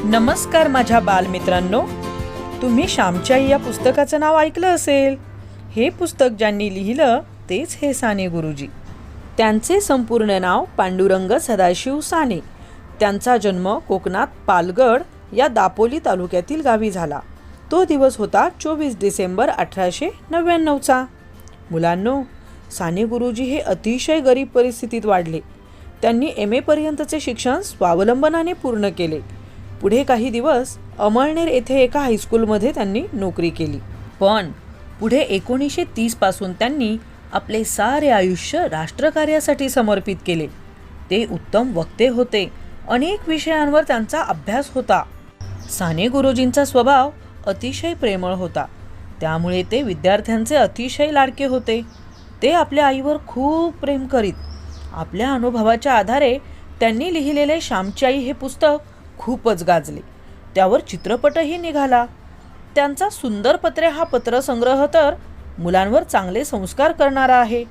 नमस्कार माझ्या बालमित्रांनो, तुम्ही श्यामची आई या पुस्तकाचं नाव ऐकलं असेल. हे पुस्तक ज्यांनी लिहिलं तेच हे साने गुरुजी. त्यांचे संपूर्ण नाव पांडुरंग सदाशिव साने. त्यांचा जन्म कोकणात पालगड या दापोली तालुक्यातील गावी झाला. तो दिवस होता 24 डिसेंबर 1899चा. मुलांनो, साने गुरुजी हे अतिशय गरीब परिस्थितीत वाढले. त्यांनी MA पर्यंतचे शिक्षण स्वावलंबनाने पूर्ण केले. पुढे काही दिवस अमळनेर येथे एका हायस्कूलमध्ये त्यांनी नोकरी केली. पण पुढे 1930 पासून त्यांनी आपले सारे आयुष्य राष्ट्रकार्यासाठी समर्पित केले. ते उत्तम वक्ते होते. अनेक विषयांवर त्यांचा अभ्यास होता. साने गुरुजींचा स्वभाव अतिशय प्रेमळ होता. त्यामुळे ते विद्यार्थ्यांचे अतिशय लाडके होते. ते आपल्या आईवर खूप प्रेम करीत. आपल्या अनुभवाच्या आधारे त्यांनी लिहिलेले श्यामची आई हे पुस्तक खूपच गाजले. त्यावर चित्रपटही निघाला. त्यांचा सुंदर पत्रे हा पत्रसंग्रह तर मुलांवर चांगले संस्कार करणारा आहे.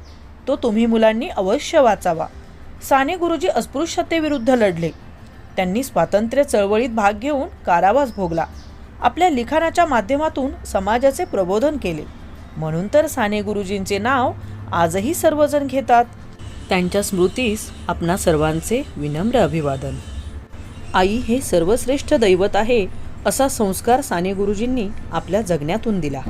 तो तुम्ही मुलांनी अवश्य वाचावा. साने गुरुजी अस्पृश्यतेविरुद्ध लढले. त्यांनी स्वातंत्र्य चळवळीत भाग घेऊन कारावास भोगला. आपल्या लिखाणाच्या माध्यमातून समाजाचे प्रबोधन केले. म्हणून तर साने गुरुजींचे नाव आजही सर्वजण घेतात. त्यांच्या स्मृतीस आपणा सर्वांचे विनम्र अभिवादन. आई हे सर्वश्रेष्ठ दैवत आहे असा संस्कार साने गुरुजींनी आपल्या जगण्यातून दिला.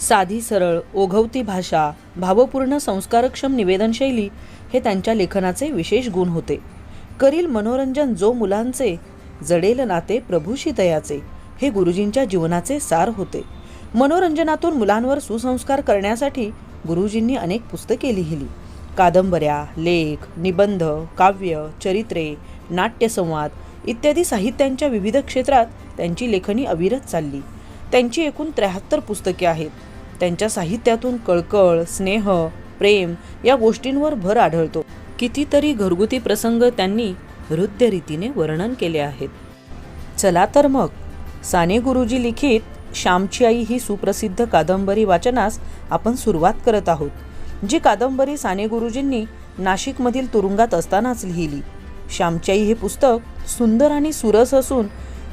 साधी सरळ ओघवती भाषा, भावपूर्ण संस्कारक्षम निवेदनशैली हे त्यांच्या लेखनाचे विशेष गुण होते. करील मनोरंजन जो मुलांचे, जडेल नाते प्रभूशी तयाचे हे गुरुजींच्या जीवनाचे सार होते. मनोरंजनातून मुलांवर सुसंस्कार करण्यासाठी गुरुजींनी अनेक पुस्तके लिहिली. कादंबऱ्या, लेख, निबंध, काव्य, चरित्रे, नाट्यसंवाद इत्यादी साहित्यांच्या विविध क्षेत्रात त्यांची लेखणी अविरत चालली. त्यांची एकूण 73 पुस्तके आहेत. त्यांच्या साहित्यातून कळकळ, स्नेह, प्रेम या गोष्टींवर भर आढळतो. कितीतरी घरगुती प्रसंग त्यांनी हृद्यरीतीने वर्णन केले आहेत. चला तर मग साने गुरुजी लिखित श्यामची आई ही सुप्रसिद्ध कादंबरी वाचनास आपण सुरुवात करत आहोत. जी कादंबरी साने गुरुजींनी नाशिकमधील तुरुंगात असतानाच लिहिली. श्यामची आई हे पुस्तक सुंदर आणि सुरस असून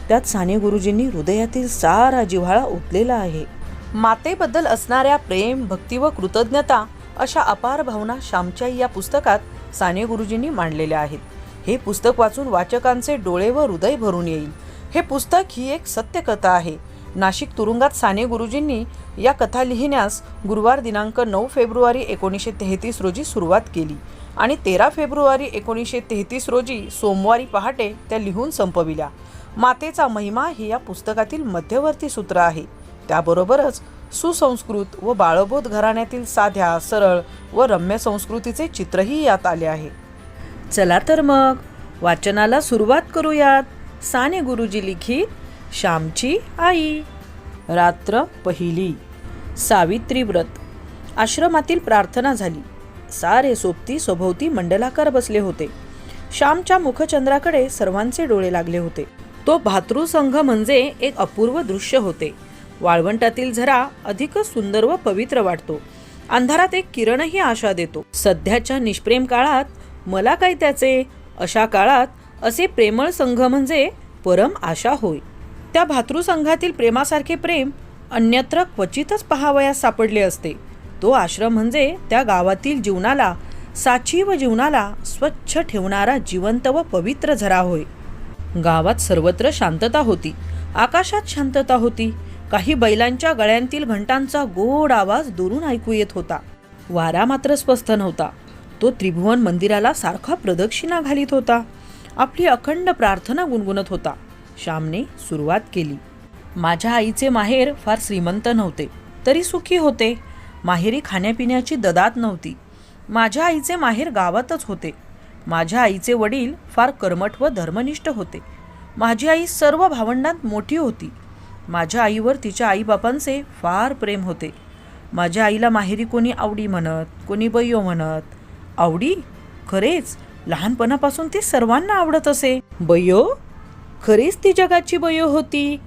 त्यात साने गुरुजींनी हृदयातील सारा जिव्हाळा ओतलेला आहे. मातेबद्दल असणाऱ्या प्रेम, भक्ती व कृतज्ञता अशा अपार भावना श्यामची आई या पुस्तकात साने गुरुजींनी मांडलेल्या आहेत. हे पुस्तक वाचून वाचकांचे डोळे व हृदय भरून येईल. हे पुस्तक ही एक सत्यकथा आहे. नाशिक तुरुंगात साने गुरुजींनी या कथा लिहिण्यास गुरुवार दिनांक 9 फेब्रुवारी 1933 रोजी सुरुवात केली आणि 13 फेब्रुवारी 1933 रोजी सोमवारी पहाटे त्या लिहून संपविल्या. मातेचा महिमा हे या पुस्तकातील मध्यवर्ती सूत्र आहे. त्याबरोबरच सुसंस्कृत व बाळबोध घराण्यातील साध्या, सरळ व रम्य संस्कृतीचे चित्रही यात आले आहे. चला तर मग वाचनाला सुरुवात करूयात. साने गुरुजी लिखित श्यामची आई. रात्र पहिली. सावित्री व्रत. आश्रमातील प्रार्थना झाली. सारे सोबती सभोवती मंडलाकार बसले होते. श्यामच्या मुखचंद्राकडे सर्वांचे डोळे लागले होते. तो भातृसंघ म्हणजे एक अपूर्व दृश्य होते. वाळवंटातील झरा अधिकच सुंदर व पवित्र वाटतो. अंधारात एक किरणही आशा देतो. सध्याच्या निष्प्रेम काळात मला काय त्याचे, अशा काळात असे प्रेमळ संघ म्हणजे परम आशा होय. त्या भातृसंघातील प्रेमासारखे प्रेम अन्यत्र क्वचितच पाहावयास सापडले असते. तो आश्रम म्हणजे त्या गावातील जीवनाला, साचीव जीवनाला स्वच्छ ठेवणारा जिवंत व पवित्र झरा होय. गावात सर्वत्र शांतता होती. आकाशात शांतता होती. काही बैलांच्या गळ्यांतील घंटांचा गोड आवाज दुरून ऐकू येत होता. वारा मात्र स्वस्थ नव्हता. तो त्रिभुवन मंदिराला सारखा प्रदक्षिणा घालीत होता. आपली अखंड प्रार्थना गुणगुणत होता. श्यामने सुरुवात केली. माझ्या आईचे माहेर फार श्रीमंत नव्हते, तरी सुखी होते. माहेरी खाण्यापिण्याची ददात नव्हती. माझ्या आईचे माहेर गावातच होते. माझ्या आईचे वडील फार कर्मठ व धर्मनिष्ठ होते. माझी आई सर्व भावंडांत मोठी होती. माझ्या आईवर तिच्या आईबापांचे फार प्रेम होते. माझ्या आईला माहेरी कोणी आवडी म्हणत, कोणी बय्यो म्हणत. आवडी? खरेच लहानपणापासून ती सर्वांना आवडत असे. बय्यो? खरीच ती जगाची बय्यो होती.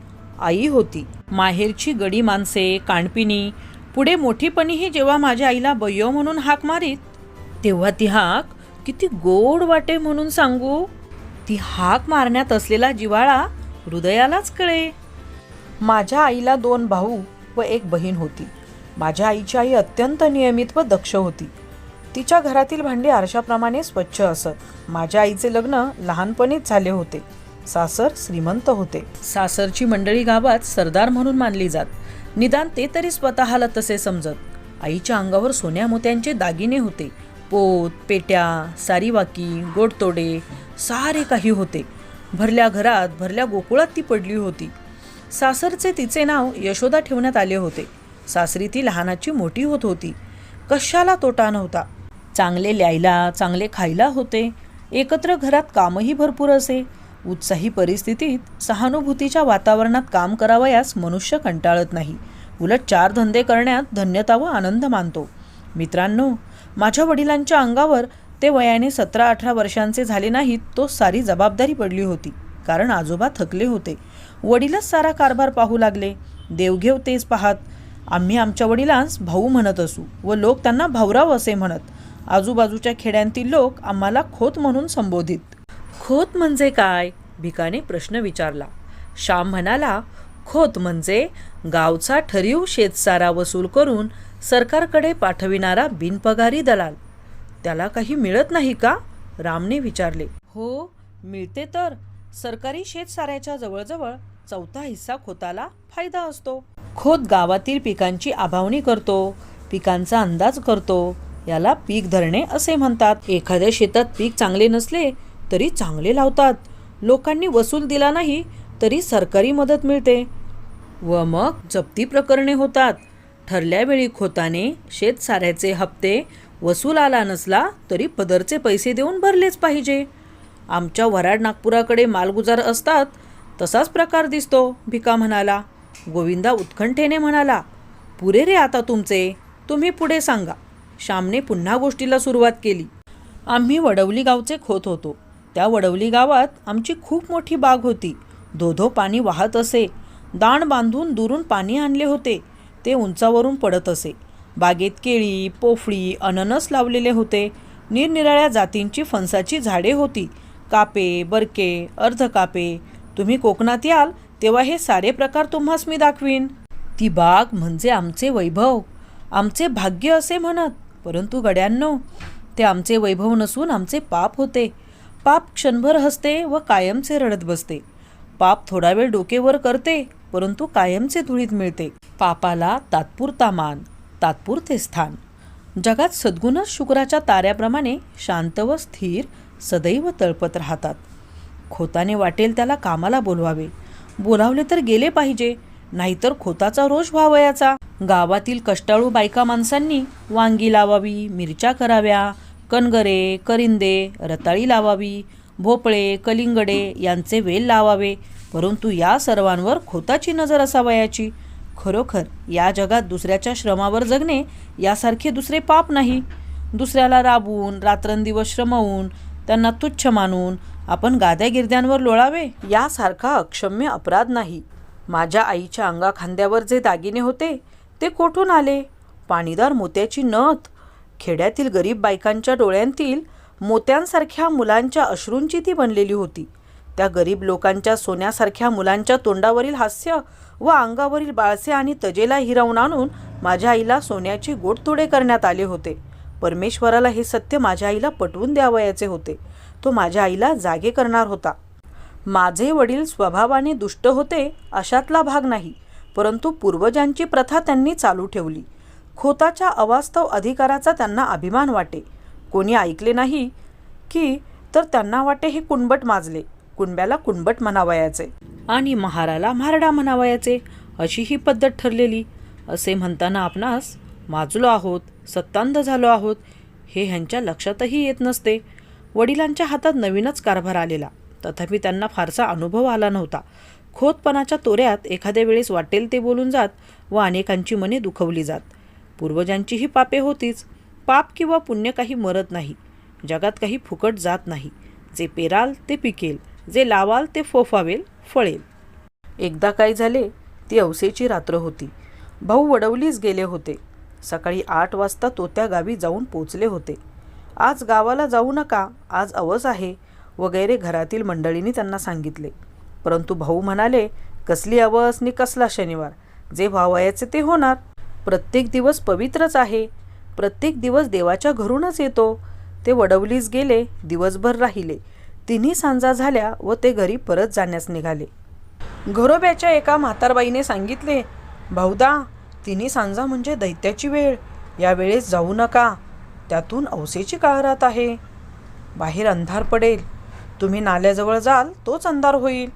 आई होती. माहेरची गडी माणसे, काणपिणी. पुढे मोठीपणीही जेव्हा माझ्या आईला बय्यो म्हणून हाक मारीत, तेव्हा ती हाक किती गोड वाटे म्हणून सांगू. ती हाक मारण्यात असलेला जिव्हाळा हृदयालाच कळे. माझ्या आईला 2 भाऊ व 1 बहीण होती. माझ्या आईची आई अत्यंत नियमित व दक्ष होती. तिच्या घरातील भांडी आरशाप्रमाणे स्वच्छ असत. माझ्या आईचे लग्न लहानपणीच झाले होते. सासर श्रीमंत होते. सासरची मंडळी गावात सरदार म्हणून मानली जात. निदान ते तरी स्वतःला तसे समजत. आईच्या अंगावर सोन्या मोत्यांचे दागिने होते. पोत, पेट्या, सारीवाकी, गोडतोडे सारे काही होते. भरल्या घरात, भरल्या गोकुळात ती पडली होती. सासरचे तिचे नाव यशोदा ठेवण्यात आले होते. सासरी ती लहानाची मोठी होत होती. कशाला तोटा नव्हता. चांगले ल्यायला, चांगले खायला होते. एकत्र घरात कामही भरपूर असे. उत्साही परिस्थितीत सहानुभूतीच्या वातावरणात काम करावयास मनुष्य कंटाळत नाही. उलट 4 धंदे करण्यात धन्यता व आनंद मानतो. मित्रांनो, माझ्या वडिलांच्या अंगावर ते वयाने 17-18 वर्षांचे झाले नाहीत तो सारी जबाबदारी पडली होती. कारण आजोबा थकले होते. वडीलच सारा कारभार पाहू लागले. देवघेव तेच पाहत. आम्ही आमच्या वडिलांस भाऊ म्हणत असू व लोक त्यांना भाऊराव असे म्हणत. आजूबाजूच्या खेड्यांतील लोक आम्हाला खोत म्हणून संबोधित. खोत म्हणजे काय? भिकाने प्रश्न विचारला. श्याम म्हणाला, खोत म्हणजे गावचा ठरीव शेतसारा वसूल करून सरकारकडे पाठविणारा बिनपगारी दलाल. त्याला काही मिळत नाही का? रामने विचारले. हो, मिळते तर. सरकारी शेतसाऱ्याच्या जवळजवळ 1/4 हिस्सा खोताला फायदा असतो. खोत गावातील पिकांची आभावणी करतो, पिकांचा अंदाज करतो. याला पीक धरणे असे म्हणतात. एखाद्या शेतात पीक चांगले नसले तरी चांगले लावतात. लोकांनी वसूल दिला नाही तरी सरकारी मदत मिळते व मग जप्ती प्रकरणे होतात. ठरल्या वेळी खोताने शेतसाऱ्याचे हप्ते वसूल आला नसला तरी पदरचे पैसे देऊन भरलेच पाहिजे. आमच्या वराड नागपुराकडे मालगुजार असतात तसाच प्रकार दिसतो, भिका म्हणाला. गोविंदा उत्कंठेने म्हणाला, पुरे रे आता तुमचे, तुम्ही पुढे सांगा. श्यामने पुन्हा गोष्टीला सुरुवात केली. आम्ही वडवली गावचे खोत होतो. त्या वडवली गावात आमची खूप मोठी बाग होती. धोधो पाणी वाहत असे. दाण बांधून दुरून पाणी आणले होते. ते उंचावरून पडत असे. बागेत केळी, पोफळी, अननस लावलेले होते. निरनिराळ्या जातींची फणसाची झाडे होती. कापे, बरके, अर्धकापे. तुम्ही कोकणात याल तेव्हा हे सारे प्रकार तुम्हास मी दाखवीन. ती बाग म्हणजे आमचे वैभव, आमचे भाग्य असे म्हणत. परंतु गड्यांनो, ते आमचे वैभव नसून आमचे पाप होते. पाप क्षणभर हसते व कायमचे रडत बसते. पाप थोडा वेळ डोके वर करते परंतु कायमचे धुळीत मिळते. पापाला तात्पुरता मान, तात्पुरते स्थान. जगात सद्गुणच शुक्राच्या ताऱ्याप्रमाणे शांत व स्थिर सदैव तळपत राहतात. खोताने वाटेल त्याला कामाला बोलवावे. बोलावले तर गेले पाहिजे, नाहीतर खोताचा रोष व्हावयाचा. गावातील कष्टाळू बायका माणसांनी वांगी लावावी, मिरच्या कराव्या, कणगरे, करिंदे, रताळी लावावी, भोपळे, कलिंगडे यांचे वेल लावावे. परंतु या सर्वांवर खोताची नजर असावयाची. खरोखर या जगात दुसऱ्याच्या श्रमावर जगणे यासारखे दुसरे पाप नाही. दुसऱ्याला राबवून, रात्रंदिवस श्रमवून, त्यांना तुच्छ मानून आपण गाद्या गिरद्यांवर लोळावे यासारखा अक्षम्य अपराध नाही. माझ्या आईच्या अंगाखांद्यावर जे दागिने होते ते कोठून आले? पाणीदार मोत्याची नथ. खेड्यातील गरीब बायकांच्या डोळ्यांतील मोत्यांसारख्या मुलांच्या अश्रूंची ती बनलेली होती. त्या गरीब लोकांच्या सोन्यासारख्या मुलांच्या तोंडावरील हास्य व अंगावरील बाळसे आणि तजेला हिरावून आणून माझ्या आईला सोन्याचे गोडतोडे करण्यात आले होते. परमेश्वराला हे सत्य माझ्या आईला पटवून द्यावयाचे होते. तो माझ्या आईला जागे करणार होता. माझे वडील स्वभावाने दुष्ट होते अशातला भाग नाही, परंतु पूर्वजांची प्रथा त्यांनी चालू ठेवली. खोताच्या अवास्तव अधिकाराचा त्यांना अभिमान वाटे. कोणी ऐकले नाही की तर त्यांना वाटे हे कुणबट माजले. कुणब्याला कुणबट म्हणावयाचे आणि महाराला म्हारडा म्हणावयाचे, अशी ही पद्धत ठरलेली. असे म्हणताना आपणास माजलो आहोत, सत्तांध झालो आहोत हे ह्यांच्या लक्षातही येत नसते. वडिलांच्या हातात नवीनच कारभार आलेला, तथापि त्यांना फारसा अनुभव आला नव्हता. खोतपणाच्या तोऱ्यात एखाद्या वेळेस वाटेल ते बोलून जात व अनेकांची मने दुखवली जात. पूर्वजांचीही पापे होतीच. पाप किंवा पुण्य काही मरत नाही. जगात काही फुकट जात नाही. जे पेराल ते पिकेल, जे लावाल ते फोफावेल, फळेल. एकदा काय झाले, ती अवसेची रात्र होती. भाऊ वडवलीस गेले होते. सकाळी 8 वाजता तो त्या गावी जाऊन पोचले होते. आज गावाला जाऊ नका, आज अवस आहे वगैरे घरातील मंडळींनी त्यांना सांगितले. परंतु भाऊ म्हणाले, कसली अवस नि कसला शनिवार, जे व्हावयाचे ते होणार. प्रत्येक दिवस पवित्रच आहे. प्रत्येक दिवस देवाच्या घरूनच येतो. ते वडवलीस गेले, दिवसभर राहिले. तिन्ही सांजा झाल्या व ते घरी परत जाण्यास निघाले. घरोब्याच्या एका म्हातारबाईने सांगितले, भाऊदा, तिन्ही सांजा म्हणजे दैत्याची वेळ. या वेळेस जाऊ नका, त्यातून औसेची काळ रात आहे. बाहेर अंधार पडेल. तुम्ही नाल्याजवळ जाल तोच अंधार होईल.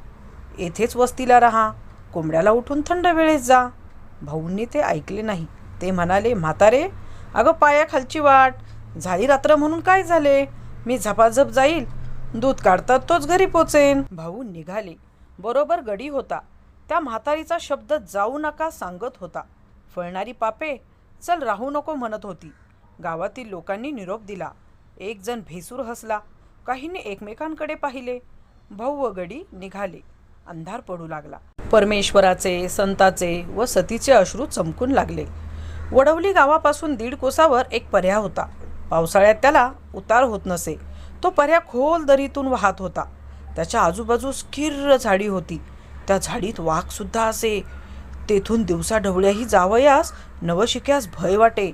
येथेच वस्तीला राहा. कोंबड्याला उठून थंड वेळेस जा. भाऊंनी ते ऐकले नाही. ते म्हणाले, म्हातारे, अगं पायाखालची वाट. झाली रात्र म्हणून काय झाले, मी झपाझप जाईल. दूध काढतात तोच घरी पोचेन. भाऊ निघाले. बरोबर गडी होता. त्या म्हातारीचा शब्द जाऊ नका सांगत होता. फळणारी पापे, चल राहू नको म्हणत होती. गावातील लोकांनी निरोप दिला. एक जण भेसूर हसला. काहींनी एकमेकांकडे पाहिले. भाऊ व गडी निघाले. अंधार पडू लागला. परमेश्वराचे, संताचे व सतीचे अश्रू चमकून लागले. वडवली गावापासून 1.5 कोसावर एक पर्या होता. पावसाळ्यात त्याला उतार होत नसे. तो पर्या खोल दरीतून वाहत होता. त्याच्या आजूबाजूस किर्र झाडी होती. त्या झाडीत वाघ सुद्धा असे. तेथून दिवसा ढवळ्याही जावयास नवशिक्यास भय वाटे.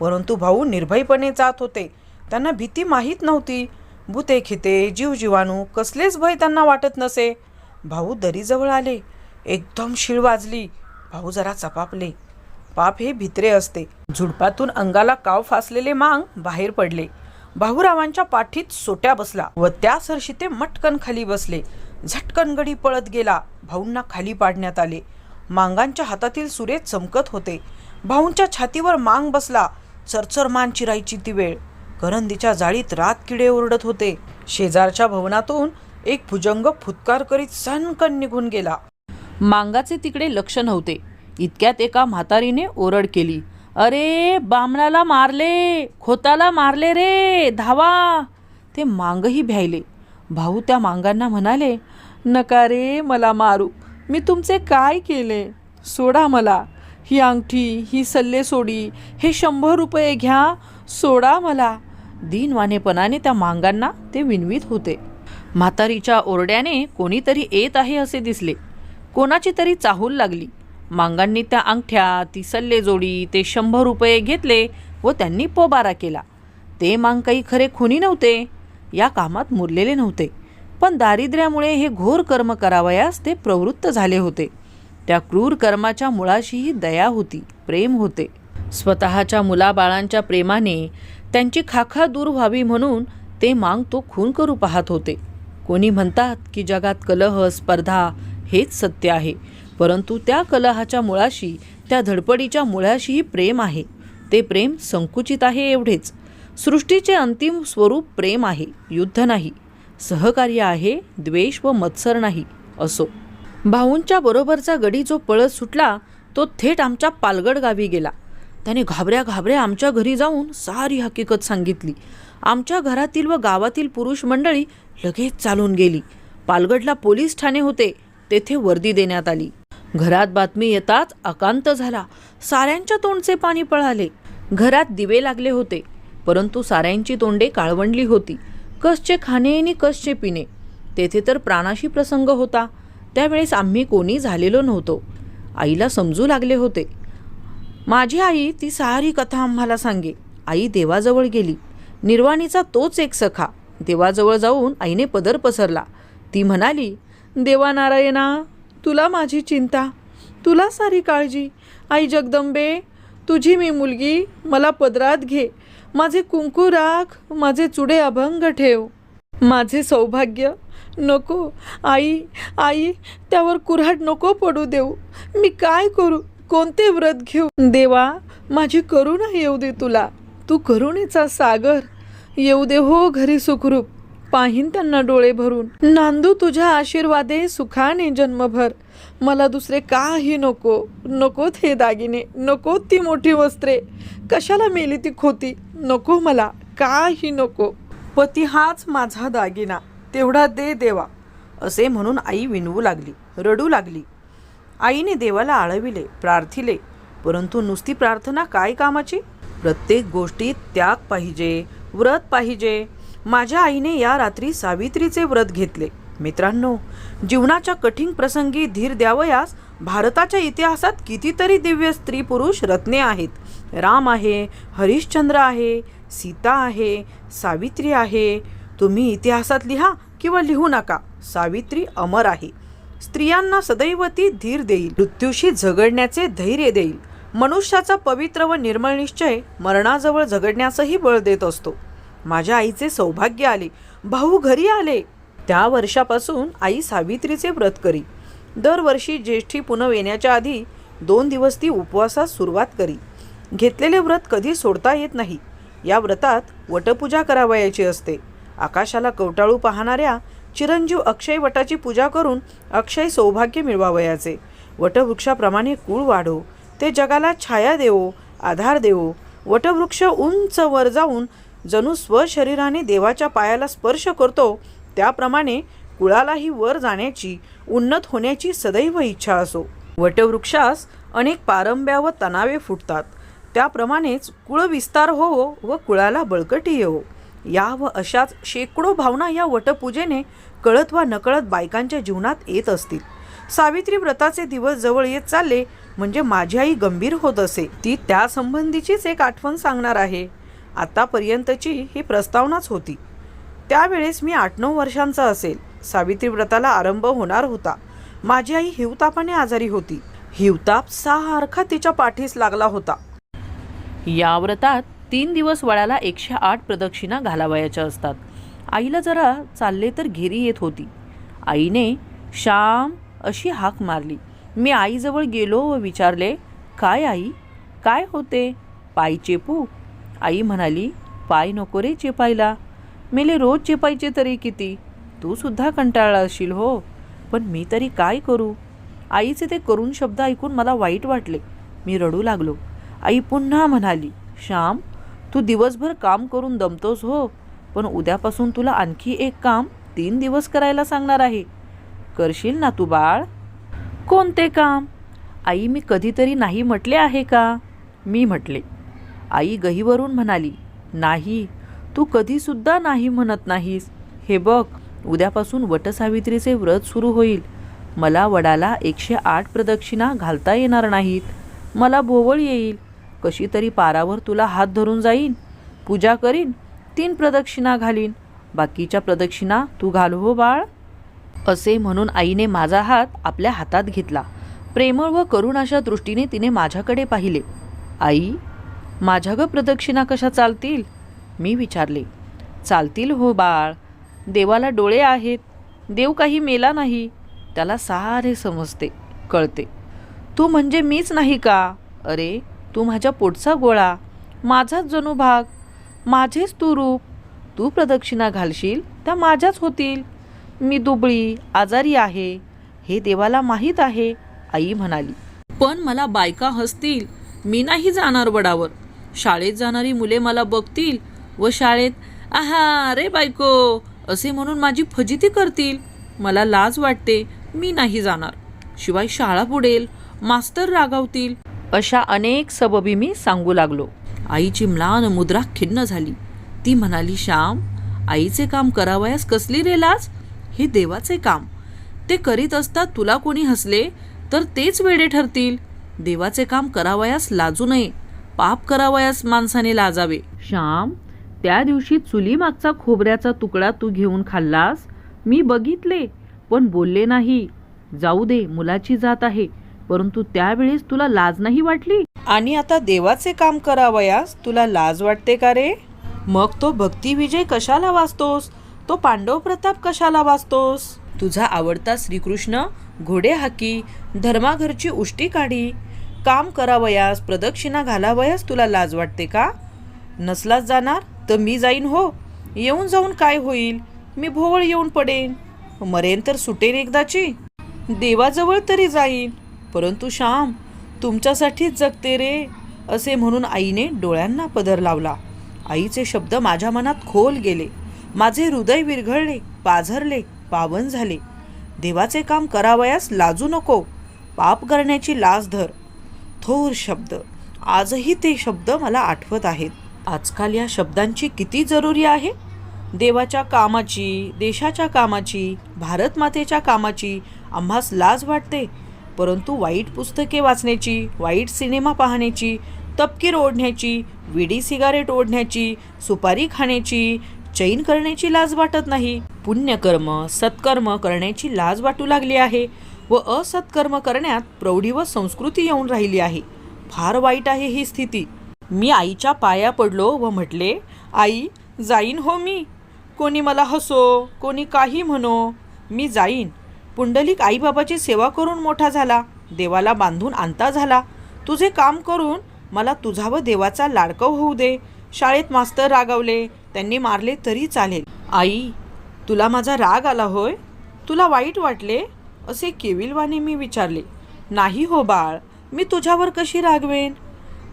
परंतु भाऊ निर्भयपणे जात होते. त्यांना भीती माहीत नव्हती. भूते खिते, जीवजीवाणू कसलेच भय त्यांना वाटत नसे. भाऊ दरीजवळ आले. एकदम शिळ वाजली. भाऊ जरा चपापले. पाप हे भित्रे असते. झुडपातून अंगाला काव फासलेले मांग बाहेर पडले. भाऊरावांच्या पाठीत सोट्या बसला व त्या सरशी ते मटकन खाली बसले. झटकन गडी पळत गेला. भाऊंना खाली पाडण्यात आले. मांगांच्या हातातील सुरे चमकत होते. भाऊंच्या छातीवर मांग बसला. चरचर मान चिरायची ती वेळ. करंदीच्या जाळीत रात किडे ओरडत होते. शेजारच्या भवनातून एक भुजंग फुत्कार करीत सनकन निघून गेला. मांगाचे तिकडे लक्ष नव्हते. इतक्यात एका म्हातारीने ओरड केली, अरे बामणाला मारले, खोताला मारले रे, धावा. ते मांगही भ्यायले. भाऊ त्या मांगांना म्हणाले, नका रे मला मारू, मी तुमचे काय केले, सोडा मला. ही अंगठी, ही सल्ले सोडी, हे 100 रुपये घ्या, सोडा मला. दीनवाणेपणाने त्या मांगांना ते विनवीत होते. म्हातारीच्या ओरड्याने कोणीतरी येत आहे असे दिसले. कोणाची तरी चाहूल लागली. मांगांनी त्या अंगठ्या, ती सल्लेजोडी, ते 100 रुपये घेतले व त्यांनी पोबारा केला. ते मांग काही खरे खुनी नव्हते. या कामात मुरलेले नव्हते. पण दारिद्र्यामुळे हे घोर कर्म करावयास ते प्रवृत्त झाले होते. त्या क्रूर कर्माच्या मुळाशीही दया होती, प्रेम होते. स्वतःच्या मुलाबाळांच्या प्रेमाने त्यांची खाखा दूर व्हावी म्हणून ते मांग तो खून करू पाहत होते. कोणी म्हणतात की जगात कलह, स्पर्धा हेच सत्य आहे. परंतु त्या कलहाच्या मुळाशी, त्या धडपडीच्या मुळाशीही प्रेम आहे. ते प्रेम संकुचित आहे एवढेच. सृष्टीचे अंतिम स्वरूप प्रेम आहे, युद्ध नाही. सहकार्य आहे, द्वेष व मत्सर नाही. असो. भाऊंच्या बरोबरचा गडी जो पळत सुटला तो थेट आमच्या पालगड गावी गेला. त्याने घाबऱ्या घाबऱ्या आमच्या घरी जाऊन सारी हकीकत सांगितली. आमच्या घरातील व गावातील पुरुष मंडळी लगेच चालून गेली. पालगडला पोलीस ठाणे होते. तेथे वर्दी देण्यात आली. घरात बातमी येताच अकांत झाला. साऱ्यांच्या तोंडचे पाणी पळाले. घरात दिवे लागले होते, परंतु साऱ्यांची तोंडे काळवंडली होती. कसचे खाणे आणि कसचे पिणे. तेथे तर प्राणाशी प्रसंग होता. त्यावेळेस आम्ही कोणी झालेलो नव्हतो. आईला समजू लागले होते. माझी आई ती सारी कथा आम्हाला सांगे. आई देवाजवळ गेली. निर्वाणीचा तोच एक सखा. देवाजवळ जाऊन आईने पदर पसरला. ती म्हणाली, देवा नारायणा, तुला माझी चिंता, तुला सारी काळजी. आई जगदंबे, तुझी मी मुलगी, मला पदरात घे. माझे कुंकू राख, माझे चुडे अभंग ठेव. माझे सौभाग्य नको. आई, आई, त्यावर कुऱ्हाड नको पडू देऊ. मी काय करू, कोणते व्रत घेऊ. देवा, माझी करुणा येऊ दे तुला. तू करुणेचा सागर. येऊ दे हो घरी सुखरूप. पाहीन त्यांना डोळे भरून. नांदू तुझ्या आशीर्वादे सुखाने जन्मभर. मला दुसरे काही नको. नकोत हे दागिने, नकोत ती मोठी वस्त्रे. कशाला मेली ती खोती. नको मला, काही नको. पती हाच माझा दागिना, तेवढा दे देवा. असे म्हणून आई विनवू लागली, रडू लागली. आईने देवाला आळविले, प्रार्थिले. परंतु नुसती प्रार्थना काय कामाची. प्रत्येक गोष्टीत त्याग पाहिजे, व्रत पाहिजे. माझ्या आईने या रात्री सावित्रीचे व्रत घेतले. मित्रांनो, जीवनाच्या कठीण प्रसंगी धीर द्यावयास भारताच्या इतिहासात कितीतरी दिव्य स्त्री पुरुष रत्ने आहेत. राम आहे, हरिश्चंद्र आहे, सीता आहे, सावित्री आहे. तुम्ही इतिहासात लिहा किंवा लिहू नका, सावित्री अमर आहे. स्त्रियांना सदैव ती धीर देईल, मृत्यूशी झगडण्याचे धैर्य देईल. मनुष्याचा पवित्र व निर्मळ निश्चय मरणाजवळ झगडण्यासही बळ देत असतो. माझ्या आईचे सौभाग्य आले, भाऊ घरी आले. त्या वर्षापासून आई सावित्रीचे व्रत करी. दरवर्षी ज्येष्ठी पुनव येण्याच्या आधी 2 दिवस ती उपवासास सुरुवात करी. घेतलेले व्रत कधी सोडता येत नाही. या व्रतात वटपूजा करावयाची असते. आकाशाला कवटाळू पाहणाऱ्या चिरंजीव अक्षय वटाची पूजा करून अक्षय सौभाग्य मिळवावयाचे. वटवृक्षाप्रमाणे कुळ वाढो, ते जगाला छाया देवो, आधार देवो. वटवृक्ष उंच वर जाऊन जणू स्वशरीराने देवाच्या पायाला स्पर्श करतो, त्याप्रमाणे कुळालाही वर जाण्याची, उन्नत होण्याची सदैव इच्छा असो. वटवृक्षास अनेक पारंब्या व तणावे फुटतात. त्याप्रमाणेच कुळ विस्तार होवो व कुळाला बळकटी येवो. या व अशाच शेकडो भावना या वटपूजेने कळत वा नकळत बायकांच्या जीवनात येत असतील. सावित्री व्रताचे दिवस जवळ येत चालले म्हणजे माझी आई गंभीर होत असे. ती त्यासंबंधीचीच एक आठवण सांगणार आहे. आतापर्यंतची ही प्रस्तावनाच होती. त्यावेळेस मी 8-9 वर्षांचा असेल. सावित्री व्रताला आरंभ होणार होता. माझी आई हिवतापाने आजारी होती. हिवताप सारखा तिच्या पाठीस लागला होता. या व्रतात 3 दिवस वडाला 108 प्रदक्षिणा घालावयाच्या असतात. आईला जरा चालले तर घेरी येत होती. आईने श्याम अशी हाक मारली. मी आईजवळ गेलो व विचारले, काय आई, काय होते? पाय चेपू? आई म्हणाली, पाय नको रे चेपायला. मेले रोज चेपायचे तरी किती? तू सुद्धा कंटाळला असशील हो, पण मी तरी काय करू? आईचे ते करुण शब्द ऐकून मला वाईट वाटले. मी रडू लागलो. आई पुन्हा म्हणाली, श्याम, तू दिवसभर काम करून दमतोस हो, पण उद्यापासून तुला आणखी एक काम 3 दिवस करायला सांगणार आहे. करशील ना तू बाळ? कोणते काम? आई, मी कधीतरी नाही म्हटले आहे का? मी म्हटले. आई गहीवरून म्हणाली, नाही, तू कधीसुद्धा नाही म्हणत नाहीस. हे बघ, उद्यापासून वटसावित्रीचे व्रत सुरू होईल. मला वडाला 108 प्रदक्षिणा घालता येणार नाहीत. मला भोवळ येईल. कशी तरी पारावर तुला हात धरून जाईन, पूजा करीन, 3 प्रदक्षिणा घालीन. बाकीच्या प्रदक्षिणा तू घाल हो बाळ. असे म्हणून आईने माझा हात आपल्या हातात घेतला. प्रेमळ व करुण अशा दृष्टीने तिने माझ्याकडे पाहिले. आई, माझ्या ग प्रदक्षिणा कशा चालतील? मी विचारले. चालतील हो बाळ. देवाला डोळे आहेत. देव काही मेला नाही. त्याला सारे समजते, कळते. तू म्हणजे मीच नाही का? अरे, तू माझ्या पोटचा गोळा, माझाच जणू भाग, माझेच तू रूप. तू प्रदक्षिणा घालशील त्या माझ्याच होतील. मी दुबळी, आजारी आहे, हे देवाला माहीत आहे, आई म्हणाली. पण मला बायका हसतील. मी नाही जाणार वडावर. शाळेत जाणारी मुले मला बघतील व शाळेत आहा रे बायको असे म्हणून माझी फजिती करतील. मला लाज वाटते. मी नाही जाणार. शिवाय शाळा बुडेल, मास्तर रागावतील. अशा अनेक सबबी मी सांगू लागलो. आईची म्लान मुद्रा खिन्न झाली. ती म्हणाली, श्याम, आईचे काम करावयास कसली रे लाज? हे देवाचे काम. ते करीत असता तुला कोणी हसले तर तेच वेडे ठरतील. देवाचे काम करावयास लाजू नये. पाप करावयास माणसाने लाजावे. श्याम, त्या दिवशी चुली मागचा खोबऱ्याचा तुकडा तू घेऊन खाल्लास. मी बघितले, पण बोलले नाही. जाऊ दे, मुलाची जात आहे. परंतु त्यावेळेस तुला लाज नाही वाटली? आणि आता देवाचे काम करावयास तुला लाज वाटते का रे? मग तो भक्ती विजय कशाला वाचतोस? तो पांडव प्रताप कशाला वाचतोस? तुझा आवडता श्रीकृष्ण घोडे हाकी, धर्माघरची उष्टी काढी. काम करावयास, प्रदक्षिणा घालावयास तुला लाज वाटते का? नसलाच जाणार तर मी जाईन हो. येऊन जाऊन काय होईल? मी भोवळ येऊन पडेन. मरेन तर सुटेन एकदाची. देवाजवळ तरी जाईन. परंतु श्याम, तुमच्यासाठीच जगते रे. असे म्हणून आईने डोळ्यांना पदर लावला. आईचे शब्द माझ्या मनात खोल गेले. माझे हृदय विरघळले, पाझरले, पावन झाले. देवाचे काम करावयास लाजू नको. पाप करण्याची लाज धर. थोर शब्द. आजही ते शब्द मला आठवत आहेत. आजकाल या शब्दांची किती जरुरी आहे. देवाच्या कामाची, देशाच्या कामाची, भारत मातेच्या कामाची आम्हास लाज वाटते, परंतु वाईट पुस्तके वाचण्याची, वाईट सिनेमा पाहण्याची, तपकीर ओढण्याची, विडी सिगारेट ओढण्याची, सुपारी खाण्याची, चैन करण्याची लाज वाटत नाही. पुण्यकर्म, सत्कर्म करण्याची लाज वाटू लागली आहे व असत्कर्म करण्यात प्रौढी व संस्कृती येऊन राहिली आहे. फार वाईट आहे ही स्थिती. मी आईच्या पाया पडलो व म्हटले, आई जाईन हो मी. कोणी मला हसो, कोणी काही म्हणो, मी जाईन. पुंडलिक आईबाबाची सेवा करून मोठा झाला, देवाला बांधून आणता झाला. तुझे काम करून मला तुझा व देवाचा लाडका होऊ दे. शाळेत मास्तर रागावले, त्यांनी मारले तरी चालेल. आई, तुला माझा राग आला होय? तुला वाईट वाटले? असे केविलवाने मी विचारले. नाही हो बाळ, मी तुझ्यावर कशी रागवेन?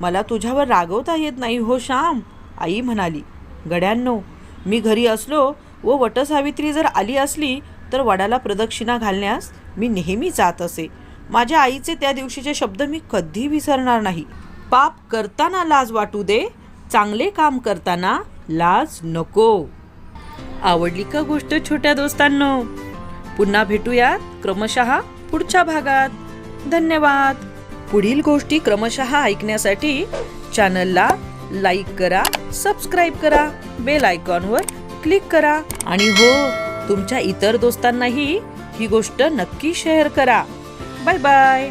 मला तुझ्यावर रागवता येत नाही हो श्याम, आई म्हणाली. गड्यांनो, मी घरी असलो व वटसावित्री जर आली असली तर वडाला प्रदक्षिणा घालण्यास मी नेहमी जात असे. माझ्या आईचे त्या दिवशीचे शब्द मी कधी विसरणार नाही. पाप करताना लाज वाटू दे, चांगले काम करताना लाज नको. आवडली का गोष्ट छोट्या दोस्तांनो? पुन्हा भेटूयात क्रमशः पुढच्या भागात. धन्यवाद. पुढील गोष्टी क्रमशः ऐकण्यासाठी चॅनलला लाईक करा, सबस्क्राईब करा, बेल आयकॉनवर क्लिक करा आणि हो, तुमच्या इतर दोस्तांनाही ही गोष्ट नक्की शेअर करा. Bye bye.